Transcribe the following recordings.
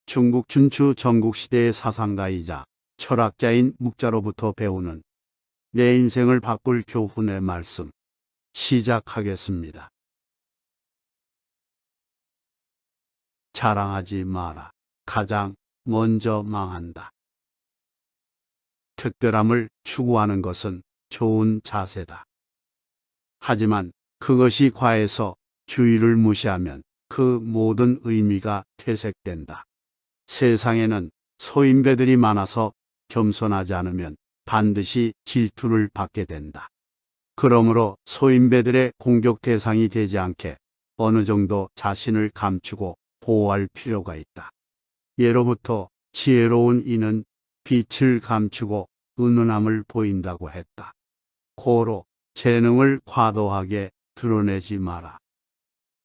중국 춘추 전국시대의 사상가이자 철학자인 묵자로부터 배우는 내 인생을 바꿀 교훈의 말씀 시작하겠습니다. 자랑하지 마라. 가장 먼저 망한다. 특별함을 추구하는 것은 좋은 자세다. 하지만 그것이 과해서 주의를 무시하면 그 모든 의미가 퇴색된다. 세상에는 소인배들이 많아서 겸손하지 않으면 반드시 질투를 받게 된다. 그러므로 소인배들의 공격 대상이 되지 않게 어느 정도 자신을 감추고 보호할 필요가 있다. 예로부터 지혜로운 이는 빛을 감추고 은은함을 보인다고 했다. 고로 재능을 과도하게 드러내지 마라.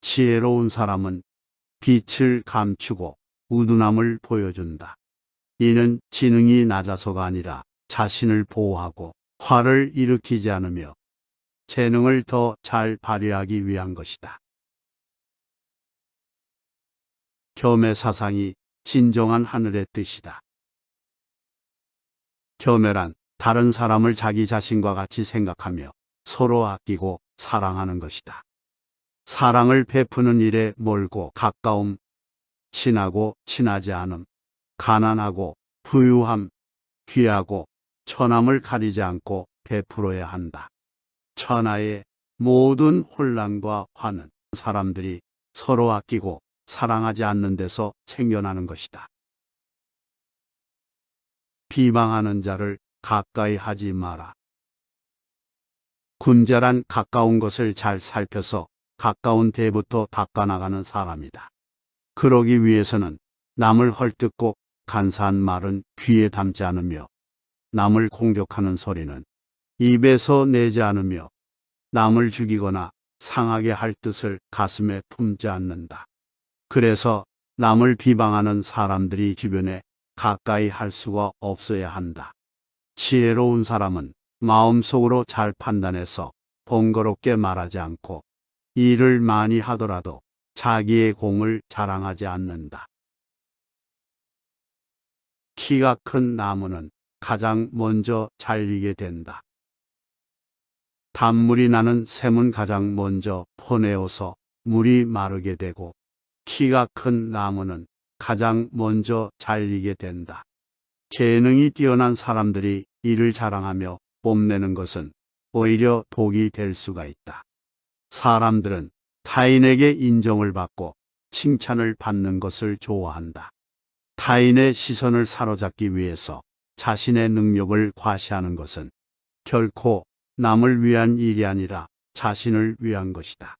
지혜로운 사람은 빛을 감추고 은은함을 보여준다. 이는 지능이 낮아서가 아니라 자신을 보호하고 화를 일으키지 않으며 재능을 더 잘 발휘하기 위한 것이다. 겸의 사상이 진정한 하늘의 뜻이다. 겸해란 다른 사람을 자기 자신과 같이 생각하며 서로 아끼고 사랑하는 것이다. 사랑을 베푸는 일에 멀고 가까움, 친하고 친하지 않음, 가난하고 부유함, 귀하고 천함을 가리지 않고 베풀어야 한다. 천하의 모든 혼란과 화는 사람들이 서로 아끼고 사랑하지 않는 데서 생겨나는 것이다. 비방하는 자를 가까이 하지 마라. 군자란 가까운 것을 잘 살펴서 가까운 데부터 닦아나가는 사람이다. 그러기 위해서는 남을 헐뜯고 간사한 말은 귀에 담지 않으며 남을 공격하는 소리는 입에서 내지 않으며 남을 죽이거나 상하게 할 뜻을 가슴에 품지 않는다. 그래서 남을 비방하는 사람들이 주변에 가까이 할 수가 없어야 한다. 지혜로운 사람은 마음속으로 잘 판단해서 번거롭게 말하지 않고 일을 많이 하더라도 자기의 공을 자랑하지 않는다. 키가 큰 나무는 가장 먼저 잘리게 된다. 단물이 나는 샘은 가장 먼저 퍼내어서 물이 마르게 되고 키가 큰 나무는 가장 먼저 잘리게 된다. 재능이 뛰어난 사람들이 이를 자랑하며 뽐내는 것은 오히려 독이 될 수가 있다. 사람들은 타인에게 인정을 받고 칭찬을 받는 것을 좋아한다. 타인의 시선을 사로잡기 위해서 자신의 능력을 과시하는 것은 결코 남을 위한 일이 아니라 자신을 위한 것이다.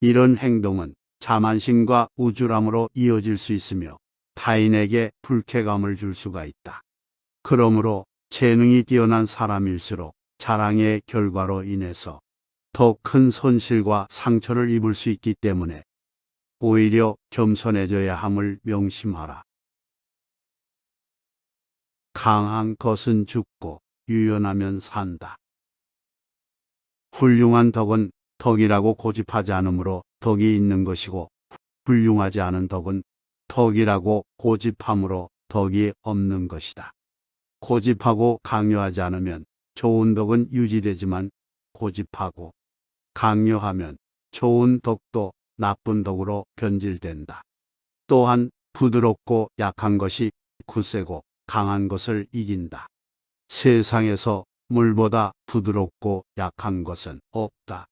이런 행동은 자만심과 우쭐함으로 이어질 수 있으며 타인에게 불쾌감을 줄 수가 있다. 그러므로 재능이 뛰어난 사람일수록 자랑의 결과로 인해서 더 큰 손실과 상처를 입을 수 있기 때문에 오히려 겸손해져야 함을 명심하라. 강한 것은 죽고 유연하면 산다. 훌륭한 덕은 덕이라고 고집하지 않으므로 덕이 있는 것이고 훌륭하지 않은 덕은 덕이라고 고집함으로 덕이 없는 것이다. 고집하고 강요하지 않으면 좋은 덕은 유지되지만 고집하고 강요하면 좋은 덕도 나쁜 덕으로 변질된다. 또한 부드럽고 약한 것이 굳세고 강한 것을 이긴다. 세상에서 물보다 부드럽고 약한 것은 없다.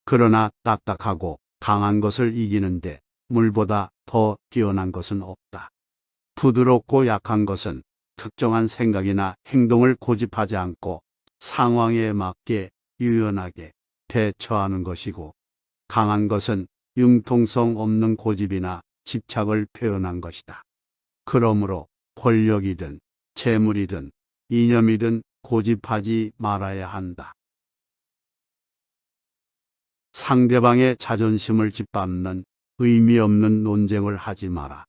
그러나 딱딱하고 강한 것을 이기는데 물보다 더 뛰어난 것은 없다. 부드럽고 약한 것은 특정한 생각이나 행동을 고집하지 않고 상황에 맞게 유연하게 대처하는 것이고, 강한 것은 융통성 없는 고집이나 집착을 표현한 것이다. 그러므로 권력이든 재물이든 이념이든 고집하지 말아야 한다. 상대방의 자존심을 짓밟는 의미 없는 논쟁을 하지 마라.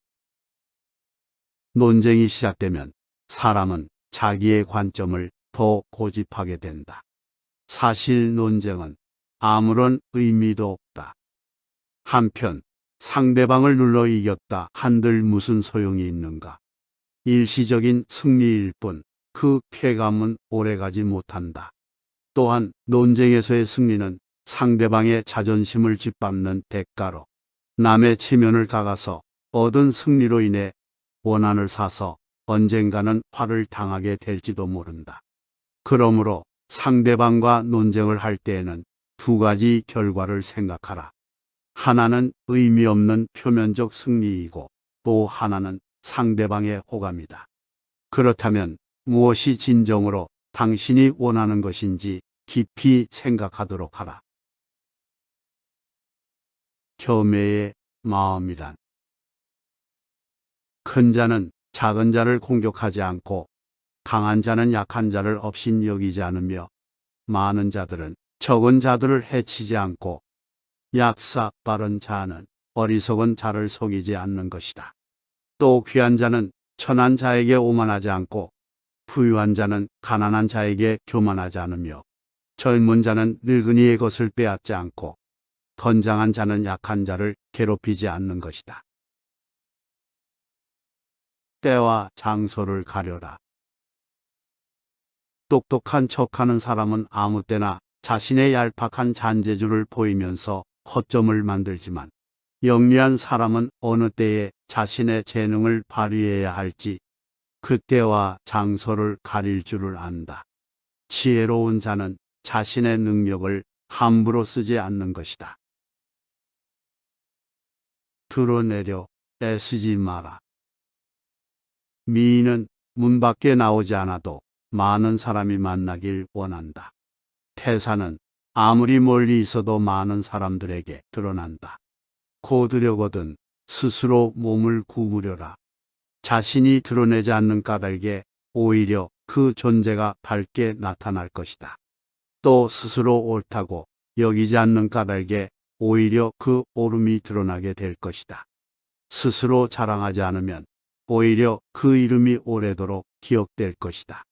논쟁이 시작되면 사람은 자기의 관점을 더 고집하게 된다. 사실 논쟁은 아무런 의미도 없다. 한편 상대방을 눌러 이겼다 한들 무슨 소용이 있는가. 일시적인 승리일 뿐 그 쾌감은 오래가지 못한다. 또한 논쟁에서의 승리는 상대방의 자존심을 짓밟는 대가로 남의 체면을 깎아서 얻은 승리로 인해 원한을 사서 언젠가는 화를 당하게 될지도 모른다. 그러므로 상대방과 논쟁을 할 때에는 두 가지 결과를 생각하라. 하나는 의미 없는 표면적 승리이고 또 하나는 상대방의 호감이다. 그렇다면 무엇이 진정으로 당신이 원하는 것인지 깊이 생각하도록 하라. 겸해의 마음이란 큰 자는 작은 자를 공격하지 않고 강한 자는 약한 자를 업신 여기지 않으며 많은 자들은 적은 자들을 해치지 않고 약사 빠른 자는 어리석은 자를 속이지 않는 것이다. 또 귀한 자는 천한 자에게 오만하지 않고 부유한 자는 가난한 자에게 교만하지 않으며 젊은 자는 늙은이의 것을 빼앗지 않고 건장한 자는 약한 자를 괴롭히지 않는 것이다. 때와 장소를 가려라. 똑똑한 척하는 사람은 아무 때나 자신의 얄팍한 잔재주를 보이면서 허점을 만들지만 영리한 사람은 어느 때에 자신의 재능을 발휘해야 할지 그때와 장소를 가릴 줄을 안다. 지혜로운 자는 자신의 능력을 함부로 쓰지 않는 것이다. 드러내려 애쓰지 마라. 미인은 문 밖에 나오지 않아도 많은 사람이 만나길 원한다. 태사는 아무리 멀리 있어도 많은 사람들에게 드러난다. 고드려거든 스스로 몸을 구부려라. 자신이 드러내지 않는 까닭에 오히려 그 존재가 밝게 나타날 것이다. 또 스스로 옳다고 여기지 않는 까닭에 오히려 그 옳음이 드러나게 될 것이다. 스스로 자랑하지 않으면 오히려 그 이름이 오래도록 기억될 것이다.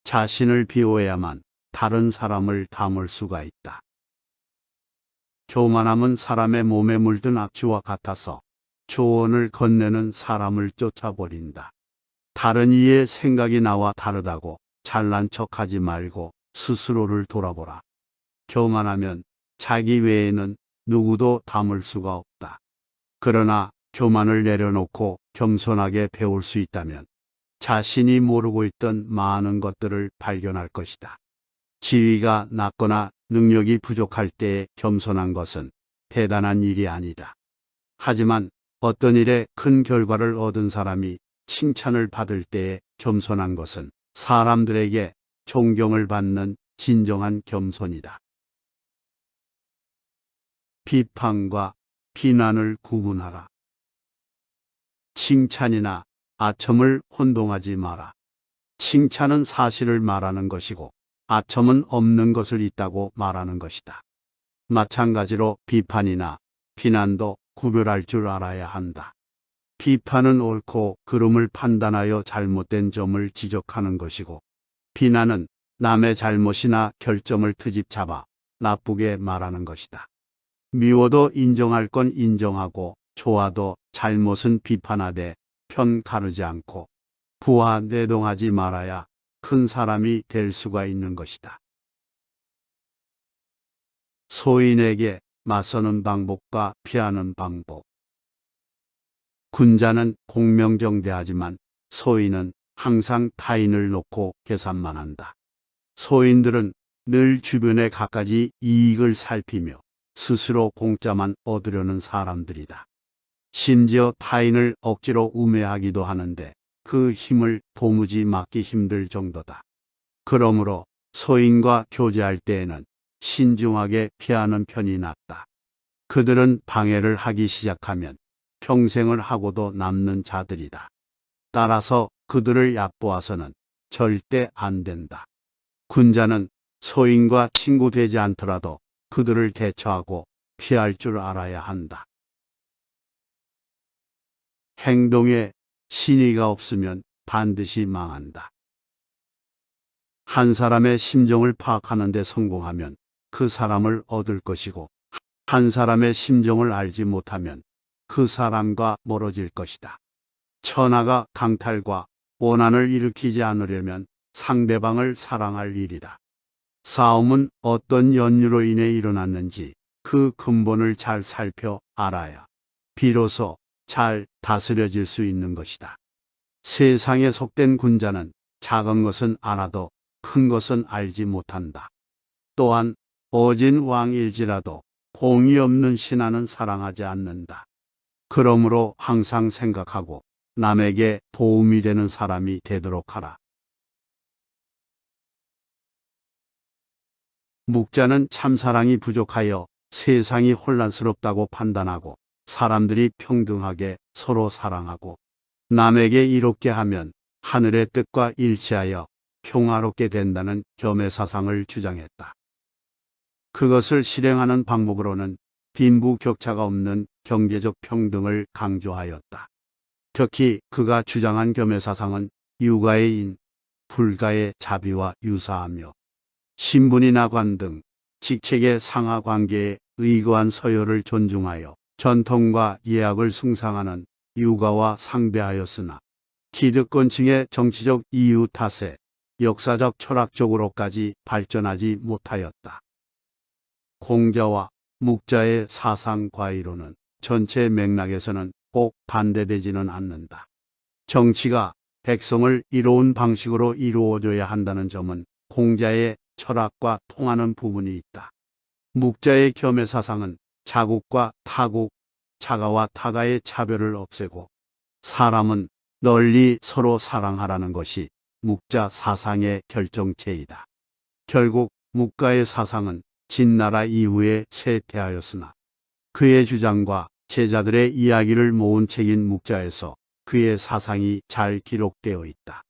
자신을 비워야만 다른 사람을 담을 수가 있다. 교만함은 사람의 몸에 물든 악취와 같아서 조언을 건네는 사람을 쫓아버린다. 다른 이의 생각이 나와 다르다고 잘난 척하지 말고 스스로를 돌아보라. 교만하면 자기 외에는 누구도 담을 수가 없다. 그러나 교만을 내려놓고 겸손하게 배울 수 있다면 자신이 모르고 있던 많은 것들을 발견할 것이다. 지위가 낮거나 능력이 부족할 때에 겸손한 것은 대단한 일이 아니다. 하지만 어떤 일에 큰 결과를 얻은 사람이 칭찬을 받을 때에 겸손한 것은 사람들에게 존경을 받는 진정한 겸손이다. 비판과 비난을 구분하라. 칭찬이나 아첨을 혼동하지 마라. 칭찬은 사실을 말하는 것이고 아첨은 없는 것을 있다고 말하는 것이다. 마찬가지로 비판이나 비난도 구별할 줄 알아야 한다. 비판은 옳고 그름을 판단하여 잘못된 점을 지적하는 것이고 비난은 남의 잘못이나 결점을 트집 잡아 나쁘게 말하는 것이다. 미워도 인정할 건 인정하고 좋아도 잘못은 비판하되 편 가르지 않고 부하 내동하지 말아야 큰 사람이 될 수가 있는 것이다. 소인에게 맞서는 방법과 피하는 방법. 군자는 공명정대하지만 소인은 항상 타인을 놓고 계산만 한다. 소인들은 늘 주변의 갖가지 이익을 살피며 스스로 공짜만 얻으려는 사람들이다. 심지어 타인을 억지로 우매하기도 하는데 그 힘을 도무지 막기 힘들 정도다. 그러므로 소인과 교제할 때에는 신중하게 피하는 편이 낫다. 그들은 방해를 하기 시작하면 평생을 하고도 남는 자들이다. 따라서 그들을 얕보아서는 절대 안 된다. 군자는 소인과 친구 되지 않더라도 그들을 대처하고 피할 줄 알아야 한다. 행동에 신의가 없으면 반드시 망한다. 한 사람의 심정을 파악하는 데 성공하면 그 사람을 얻을 것이고 한 사람의 심정을 알지 못하면 그 사람과 멀어질 것이다. 천하가 강탈과 원한을 일으키지 않으려면 상대방을 사랑할 일이다. 싸움은 어떤 연유로 인해 일어났는지 그 근본을 잘 살펴 알아야 비로소 잘 다스려질 수 있는 것이다. 세상에 속된 군자는 작은 것은 알아도 큰 것은 알지 못한다. 또한 어진 왕일지라도 공이 없는 신하는 사랑하지 않는다. 그러므로 항상 생각하고 남에게 도움이 되는 사람이 되도록 하라. 묵자는 참사랑이 부족하여 세상이 혼란스럽다고 판단하고 사람들이 평등하게 서로 사랑하고 남에게 이롭게 하면 하늘의 뜻과 일치하여 평화롭게 된다는 겸해사상을 주장했다. 그것을 실행하는 방법으로는 빈부격차가 없는 경제적 평등을 강조하였다. 특히 그가 주장한 겸해사상은 유가의 인, 불가의 자비와 유사하며 신분이나 관 등 직책의 상하관계에 의거한 서열을 존중하여 전통과 예약을 숭상하는 유가와 상배하였으나 기득권층의 정치적 이유 탓에 역사적 철학적으로까지 발전하지 못하였다. 공자와 묵자의 사상 과이로는 전체 맥락에서는 꼭 반대되지는 않는다. 정치가 백성을 이로운 방식으로 이루어져야 한다는 점은 공자의 철학과 통하는 부분이 있다. 묵자의 겸해사상은 자국과 타국, 자가와 타가의 차별을 없애고 사람은 널리 서로 사랑하라는 것이 묵자 사상의 결정체이다. 결국 묵가의 사상은 진나라 이후에 쇠퇴하였으나 그의 주장과 제자들의 이야기를 모은 책인 묵자에서 그의 사상이 잘 기록되어 있다.